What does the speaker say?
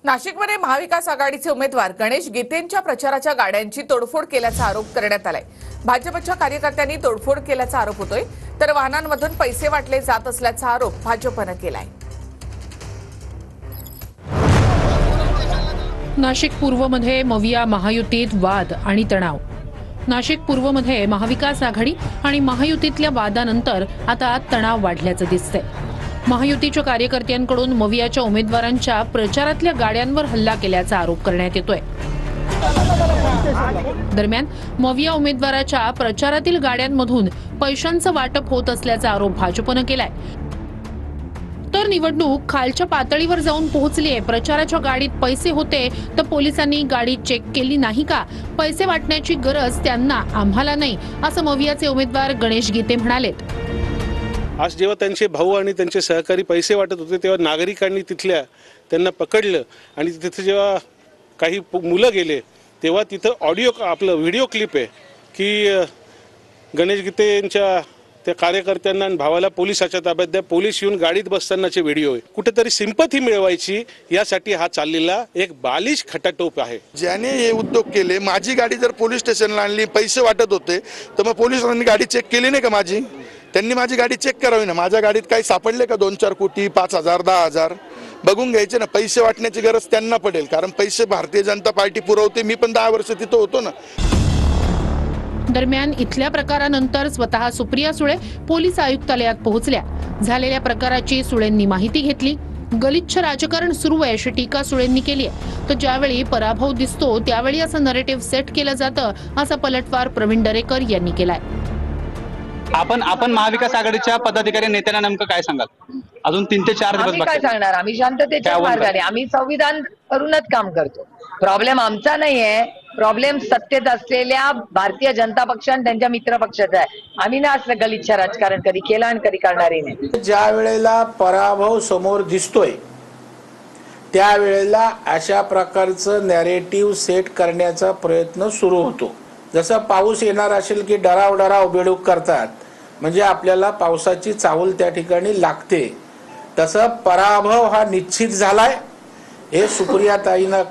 नाशिकमध्ये महाविकास आघाडीचे उमेदवार गणेश गीतेंच्या प्रचाराच्या गाड्यांची तोडफोड केल्याचा आरोप करण्यात आलाय। भाजपच्या कार्यकर्त्यांनी तोडफोड केल्याचा आरोप होतोय, तर वाहनांमधून पैसे वाटले जात असल्याचा आरोप भाजपने केलाय। नाशिक पूर्वमध्ये मविया महायुतीत वाद आणि तणाव। नाशिक पूर्वमध्ये महाविकास आघाडी आणि महायुतीतल्या वादानंतर आता तणाव वाढल्याचं दिसतंय। महायुतीच्या कार्यकर्त्यांकडून मवियाच्या उमेदवारांच्या प्रचारातल्या गाड्यांवर हल्ला केल्याचा आरोप करण्यात येतोय। दरम्यान मविया उमेदवाराच्या प्रचारातील गाड्यांमधून पैशांचं वाटप होत असल्याचा आरोप भाजपने केलाय। तर निवडणूक खालच्या पातळीवर जाऊन पोहोचलीये, प्रचाराच्या गाडीत पैसे होते तर पोलिसांनी गाडी चेक केली नाही का? पैसे वाटण्याची गरज त्यांना आम्हाला नाही, असं मवियाचे उमेदवार गणेश गीते म्हणालेत। आज जेव्हा त्यांचे भाऊ आणि त्यांचे सहकारी पैसे वाटत होते तेव्हा नागरिकांनी तिथल्या त्यांना पकडलं आणि तिथे जेव्हा काही मुलं गेले तेव्हा तिथं ऑडिओ आपलं व्हिडिओ क्लिप आहे की गणेश गीते यांच्या त्या कार्यकर्त्यांना आणि भावाला पोलिसाच्या ताब्यात द्या, पोलीस येऊन गाडीत बसतानाचे व्हिडिओ आहे। कुठेतरी सिंपथी मिळवायची यासाठी हा चाललेला एक बालिश खटाटोप आहे। ज्याने हे उद्योग केले, माझी गाडी जर पोलीस स्टेशनला आणली, पैसे वाटत होते तर मग पोलिसांनी गाडी चेक केली नाही का? त्यांनी माझी गाडी चेक करावी ना। माझ्या गाडीत काही सापडले का 2-4 कोटी, 5,000, 10,000 बघून घ्यायचे ना। पैसे वाटण्याची गरज त्यांना पडेल, कारण पैसे भारतीय जनता पार्टी पुरवते। मी पण 10 वर्ष तिथं होतो ना। दरम्यान इथल्या प्रकारानंतर स्वतः सुप्रिया सुळे पोलीस आयुक्तालयात पोहोचल्या। झालेल्या प्रकाराची सुळेंनी माहिती घेतली। गलिच्छ राजकारण सुरू आहे अशी टीका सुळेंनी केली आहे। तर ज्यावेळी पराभव दिसतो त्यावेळी असं नरेटिव्ह सेट केलं जातं, असा पलटवार प्रवीण दरेकर यांनी केलाय। आपण महाविकास आघाडीच्या पदाधिकारी नेत्यांना नेमकं काय सांगाल? अजून 3 ते 4 दिवस काय सांगणार? आम्ही शांततेच्या मार्गाने, आम्ही संविधान करूनच काम करतो। प्रॉब्लेम आमचा नाहीये, प्रॉब्लेम सत्तेत असलेल्या भारतीय जनता पक्ष आणि त्यांच्या मित्र पक्षाचा आहे। आम्ही ना असलं गलिच्छ राजकारण कधी केलं आणि कधी करणारही नाही। ज्या वेळेला पराभव समोर दिसतोय त्यावेळेला अशा प्रकारचं नॅरेटिव्ह सेट करण्याचा प्रयत्न सुरू होतो। जसं पाऊस येणार असेल की डराव बेडूक करतात, म्हणजे आपल्याला पावसाची चाहूल त्या ठिकाणी लागते। तसं पराभव हा निश्चित झालाय हे सुप्रियाताईंना